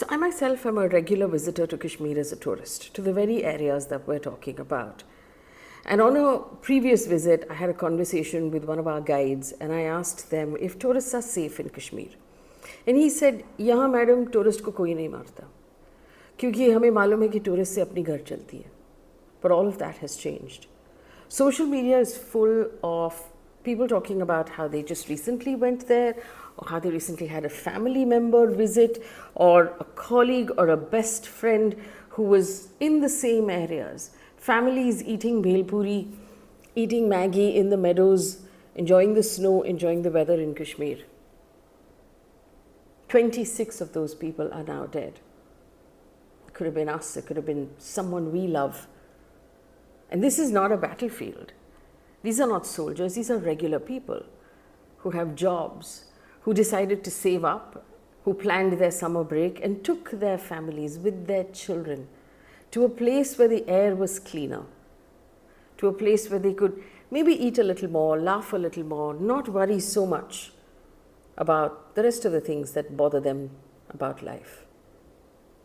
So I myself am a regular visitor to Kashmir as a tourist, to the very areas that we're talking about. And on a previous visit, I had a conversation with one of our guides and I asked them if tourists are safe in Kashmir. And he said, "Yahan madam, tourist ko koi nahi marta. Kyunki hame malum hai ki tourist se apni ghar chalti hai." But all of that has changed. Social media is full of people talking about how they just recently went there, or how they recently had a family member visit, or a colleague or a best friend who was in the same areas. Families eating bhel puri, eating Maggie in the meadows, enjoying the snow, enjoying the weather in Kashmir. 26 of those people are now dead. It could have been us, it could have been someone we love. And this is not a battlefield. These are not soldiers, these are regular people who have jobs, who decided to save up, who planned their summer break and took their families with their children to a place where the air was cleaner, to a place where they could maybe eat a little more, laugh a little more, not worry so much about the rest of the things that bother them about life.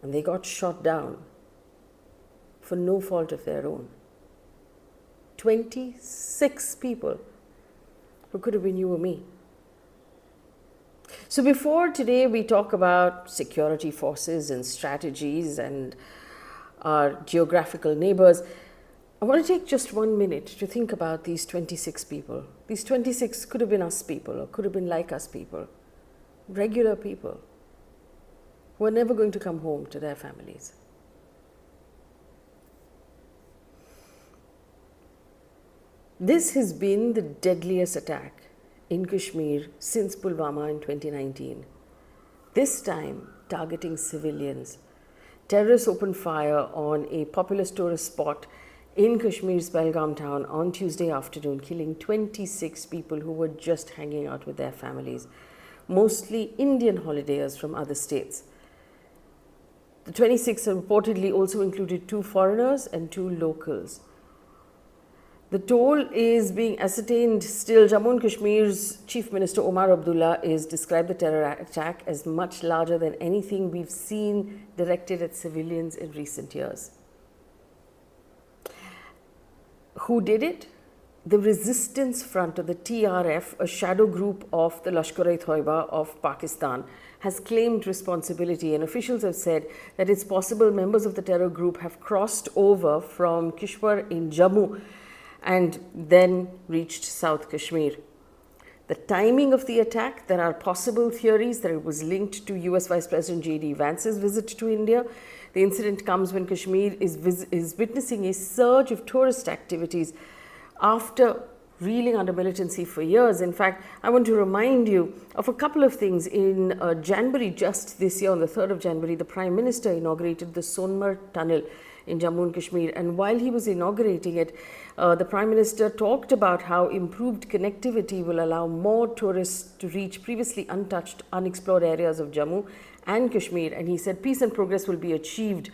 And they got shot down for no fault of their own. 26 people who could have been you or me. So before today we talk about security forces and strategies and our geographical neighbors, I want to take just 1 minute to think about these 26 people. These 26 could have been us people or could have been like us people, regular people who are never going to come home to their families. This has been the deadliest attack in Kashmir since Pulwama in 2019. This time targeting civilians. Terrorists opened fire on a populous tourist spot in Kashmir's Pahalgam town on Tuesday afternoon, killing 26 people who were just hanging out with their families, mostly Indian holidayers from other states. The 26 reportedly also included 2 foreigners and 2 locals. The toll is being ascertained still. Jammu and Kashmir's Chief Minister Omar Abdullah has described the terror attack as much larger than anything we've seen directed at civilians in recent years. Who did it? The Resistance Front, or the TRF, a shadow group of the Lashkar-e-Toiba of Pakistan, has claimed responsibility, and officials have said that it's possible members of the terror group have crossed over from Kishwar in Jammu and then reached South Kashmir. The timing of the attack, there are possible theories that it was linked to US Vice President JD Vance's visit to India. The incident comes when Kashmir is witnessing a surge of tourist activities after reeling under militancy for years. In fact, I want to remind you of a couple of things. In January, just this year, on the 3rd of January, the Prime Minister inaugurated the Sonmarg Tunnel in Jammu and Kashmir. And while he was inaugurating it, the Prime Minister talked about how improved connectivity will allow more tourists to reach previously untouched, unexplored areas of Jammu and Kashmir. And he said peace and progress will be achieved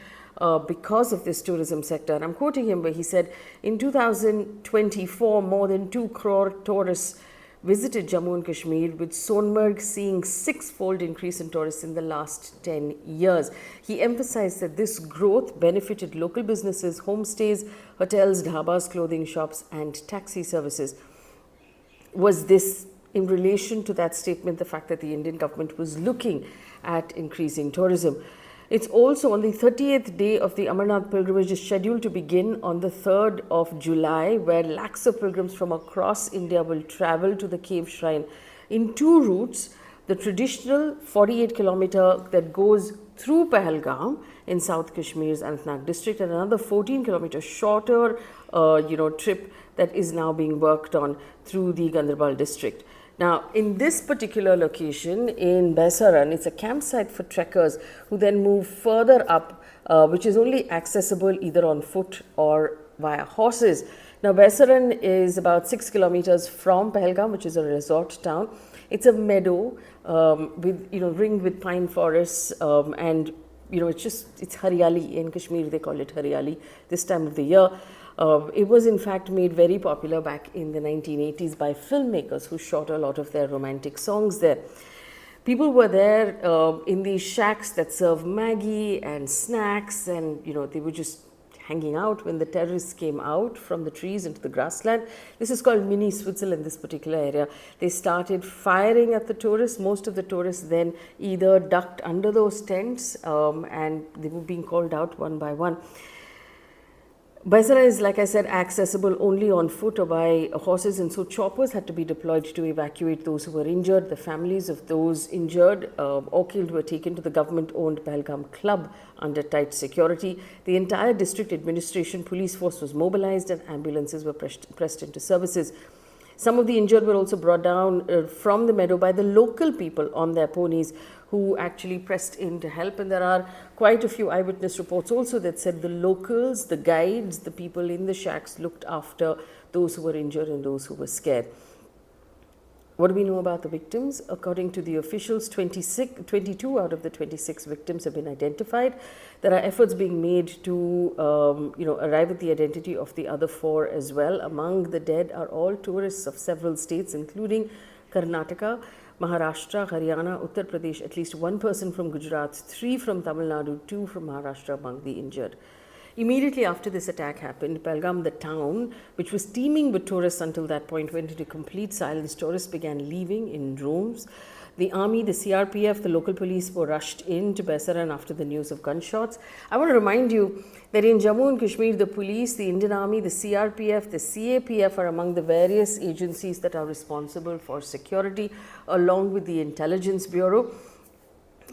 because of this tourism sector. And I'm quoting him where he said, in 2024, more than 2 crore tourists visited Jammu and Kashmir, with Sonmarg seeing 6-fold increase in tourists in the last 10 years. He emphasized that this growth benefited local businesses, homestays, hotels, dhabas, clothing shops, and taxi services. Was this in relation to that statement, the fact that the Indian government was looking at increasing tourism? It's also on the 30th day of the Amarnath pilgrimage is scheduled to begin on the 3rd of July, where lakhs of pilgrims from across India will travel to the cave shrine in 2 routes. The traditional 48-kilometer that goes through Pahalgam in South Kashmir's Amarnath district, and another 14-kilometer shorter trip that is now being worked on through the Ganderbal district. Now, in this particular location in Baisaran, it's a campsite for trekkers who then move further up, which is only accessible either on foot or via horses. Now, Baisaran is about 6 kilometers from Pahalgam, which is a resort town. It's a meadow ringed with pine forests, and it's Haryali. In Kashmir, they call it Haryali this time of the year. It was in fact made very popular back in the 1980s by filmmakers who shot a lot of their romantic songs there. People were there in these shacks that serve Maggie and snacks, and they were just hanging out when the terrorists came out from the trees into the grassland. This is called mini Switzerland, this particular area. They started firing at the tourists. Most of the tourists then either ducked under those tents and they were being called out one by one. Baisara is, like I said, accessible only on foot or by horses, and so choppers had to be deployed to evacuate those who were injured. The families of those injured or killed were taken to the government-owned Pahalgam club under tight security. The entire district administration police force was mobilized and ambulances were pressed into services. Some of the injured were also brought down from the meadow by the local people on their ponies, who actually pressed in to help. And there are quite a few eyewitness reports also that said the locals, the guides, the people in the shacks looked after those who were injured and those who were scared. What do we know about the victims? According to the officials, 22 out of the 26 victims have been identified. There are efforts being made to arrive at the identity of the other 4 as well. Among the dead are all tourists of several states, including Karnataka, Maharashtra, Haryana, Uttar Pradesh, at least 1 person from Gujarat, 3 from Tamil Nadu, 2 from Maharashtra among the injured. Immediately after this attack happened, Pahalgam, the town, which was teeming with tourists until that point, went into complete silence. Tourists began leaving in droves. The army, the CRPF, the local police were rushed into Baisaran after the news of gunshots. I want to remind you that in Jammu and Kashmir, the police, the Indian Army, the CRPF, the CAPF are among the various agencies that are responsible for security, along with the Intelligence Bureau.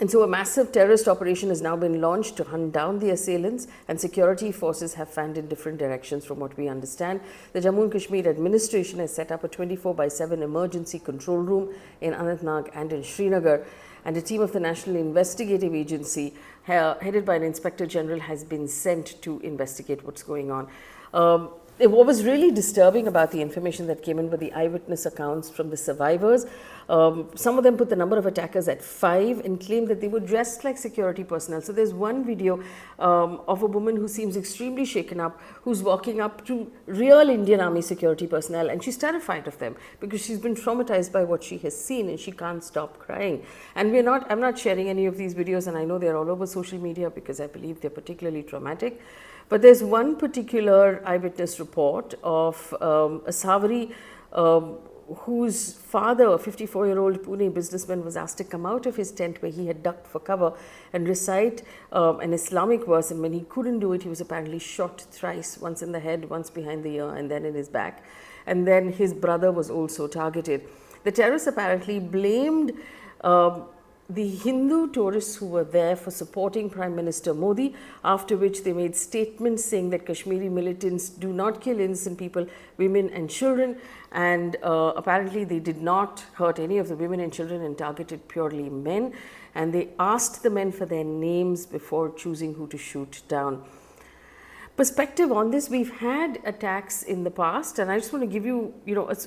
And so a massive terrorist operation has now been launched to hunt down the assailants, and security forces have fanned in different directions from what we understand. The Jammu and Kashmir administration has set up a 24/7 emergency control room in Amarnath and in Srinagar, and a team of the National Investigative Agency headed by an Inspector General has been sent to investigate what's going on. What was really disturbing about the information that came in were the eyewitness accounts from the survivors. Some of them put the number of attackers at 5 and claimed that they were dressed like security personnel. So there's one video of a woman who seems extremely shaken up, who's walking up to real Indian Army security personnel, and she's terrified of them because she's been traumatized by what she has seen and she can't stop crying. And I'm not sharing any of these videos, and I know they're all over social media because I believe they're particularly traumatic. But there's one particular eyewitness report of a Savari whose father, a 54-year-old Pune businessman, was asked to come out of his tent where he had ducked for cover and recite an Islamic verse. And when he couldn't do it, he was apparently shot thrice, once in the head, once behind the ear, and then in his back. And then his brother was also targeted. The terrorists apparently blamed the Hindu tourists who were there for supporting Prime Minister Modi, after which they made statements saying that Kashmiri militants do not kill innocent people, women and children, and apparently they did not hurt any of the women and children and targeted purely men, and they asked the men for their names before choosing who to shoot down. Perspective on this, we've had attacks in the past, and I just want to give you,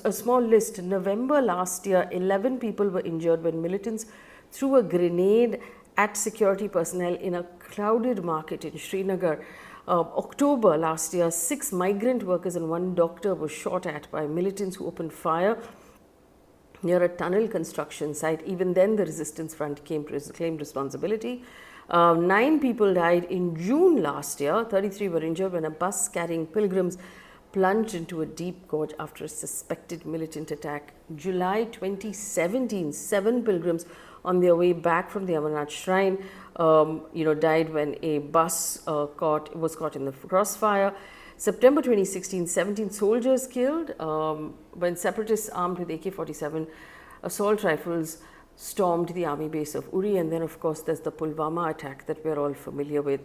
a small list. In November last year, 11 people were injured when militants threw a grenade at security personnel in a crowded market in Srinagar. October last year, 6 migrant workers and 1 doctor were shot at by militants who opened fire near a tunnel construction site. Even then, the resistance front claimed responsibility. 9 people died in June last year. 33 were injured when a bus carrying pilgrims plunged into a deep gorge after a suspected militant attack. July 2017, 7 pilgrims on their way back from the Amarnath shrine, died when a bus was caught in the crossfire. September 2016, 17 soldiers killed when separatists armed with AK-47 assault rifles stormed the army base of Uri. And then, of course, there's the Pulwama attack that we're all familiar with.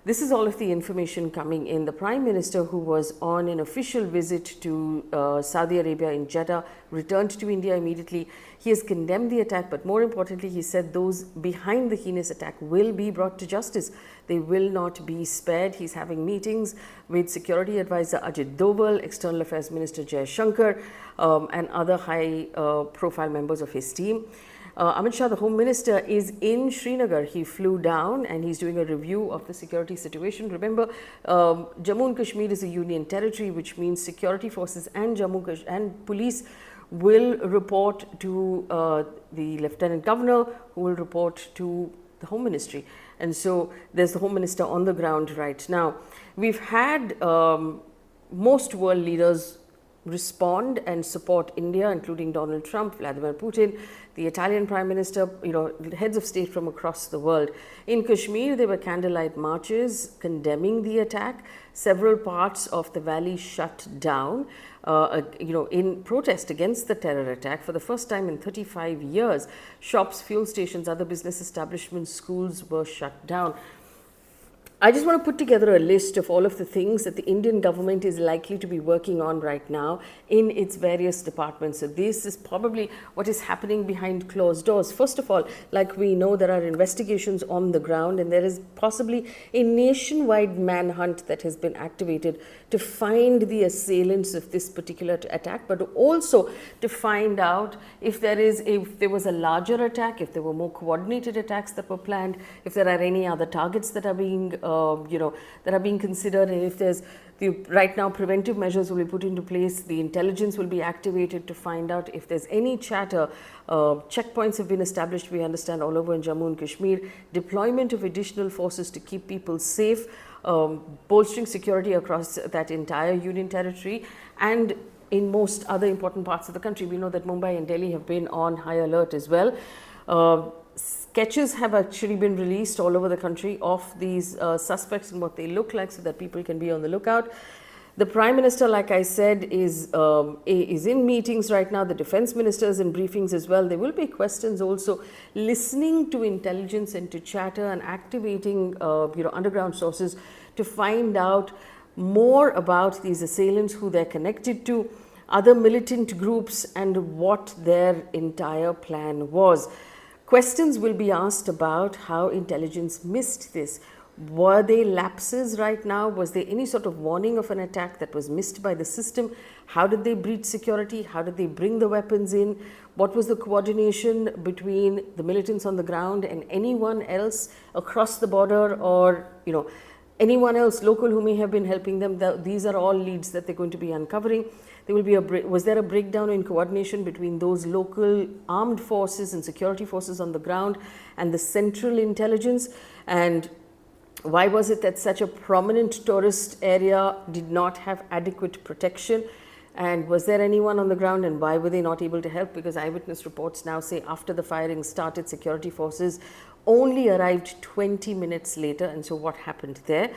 This is all of the information coming in. The Prime Minister, who was on an official visit to Saudi Arabia in Jeddah, returned to India immediately. He has condemned the attack, but more importantly, he said those behind the heinous attack will be brought to justice. They will not be spared. He's having meetings with Security Advisor Ajit Doval, External Affairs Minister Jai Shankar, and other high-profile members of his team. Amit Shah, the Home Minister, is in Srinagar. He flew down and he's doing a review of the security situation. Remember, Jammu and Kashmir is a union territory, which means security forces and Jammu and police will report to the Lieutenant Governor, who will report to the Home Ministry. And so there's the Home Minister on the ground right now. We've had most world leaders respond and support India, including Donald Trump, Vladimir Putin, the Italian Prime Minister, heads of state from across the world. In Kashmir, there were candlelight marches condemning the attack. Several parts of the valley shut down, in protest against the terror attack. For the first time in 35 years, shops, fuel stations, other business establishments, schools were shut down. I just want to put together a list of all of the things that the Indian government is likely to be working on right now in its various departments. So this is probably what is happening behind closed doors. First of all, like we know, there are investigations on the ground, and there is possibly a nationwide manhunt that has been activated to find the assailants of this particular attack, but also to find out if there was a larger attack, if there were more coordinated attacks that were planned, if there are any other targets that are being considered, and if there's right now preventive measures will be put into place, the intelligence will be activated to find out if there's any chatter. Checkpoints have been established, we understand, all over in Jammu and Kashmir, deployment of additional forces to keep people safe, bolstering security across that entire union territory, and in most other important parts of the country. We know that Mumbai and Delhi have been on high alert as well. Sketches have actually been released all over the country of these suspects and what they look like, so that people can be on the lookout. The Prime Minister, like I said, is in meetings right now. The Defence Minister is in briefings as well. There will be questions also, listening to intelligence and to chatter and activating underground sources to find out more about these assailants, who they're connected to, other militant groups, and what their entire plan was. Questions will be asked about how intelligence missed this. Were they lapses right now? Was there any sort of warning of an attack that was missed by the system? How did they breach security? How did they bring the weapons in? What was the coordination between the militants on the ground and anyone else across the border, or anyone else local who may have been helping them? These are all leads that they're going to be uncovering. There will be was there a breakdown in coordination between those local armed forces and security forces on the ground and the central intelligence? And why was it that such a prominent tourist area did not have adequate protection? And was there anyone on the ground, and why were they not able to help? Because eyewitness reports now say after the firing started, security forces only arrived 20 minutes later. And so what happened there?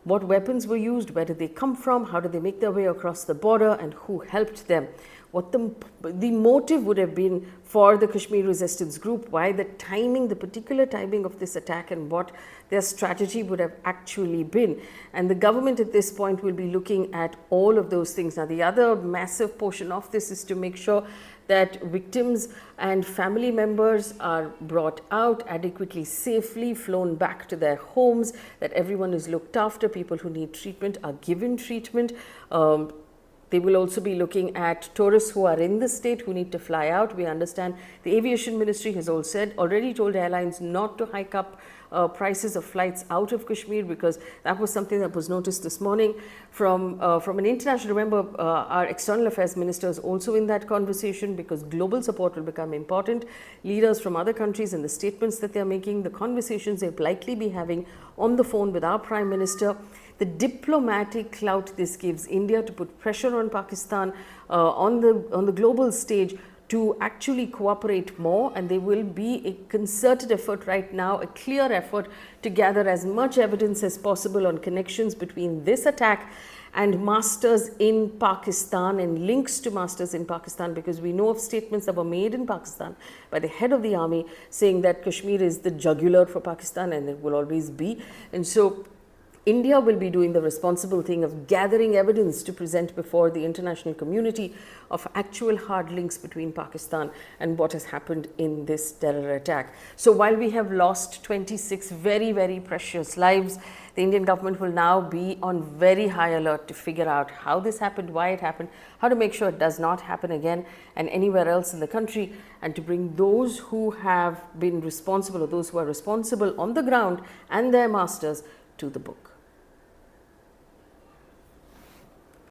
What weapons were used? Where did they come from? How did they make their way across the border? And who helped them? What the motive would have been for the Kashmir resistance group, why the particular timing of this attack, and what their strategy would have actually been. And the government at this point will be looking at all of those things. Now, the other massive portion of this is to make sure that victims and family members are brought out adequately, safely, flown back to their homes, that everyone is looked after, people who need treatment are given treatment. They will also be looking at tourists who are in the state who need to fly out. We understand the Aviation Ministry has already told airlines not to hike up prices of flights out of Kashmir, because that was something that was noticed this morning from an international. Remember, our External Affairs Minister is also in that conversation, because global support will become important. Leaders from other countries and the statements that they're making, the conversations they'll likely be having on the phone with our Prime Minister, the diplomatic clout this gives India to put pressure on Pakistan on the global stage to actually cooperate more. And there will be a concerted effort right now, a clear effort to gather as much evidence as possible on connections between this attack and masters in Pakistan and links to masters in Pakistan, because we know of statements that were made in Pakistan by the head of the army saying that Kashmir is the jugular for Pakistan, and it will always be. And so India will be doing the responsible thing of gathering evidence to present before the international community of actual hard links between Pakistan and what has happened in this terror attack. So while we have lost 26 very, very precious lives, the Indian government will now be on very high alert to figure out how this happened, why it happened, how to make sure it does not happen again and anywhere else in the country, and to bring those who have been responsible, or those who are responsible on the ground and their masters, to the book.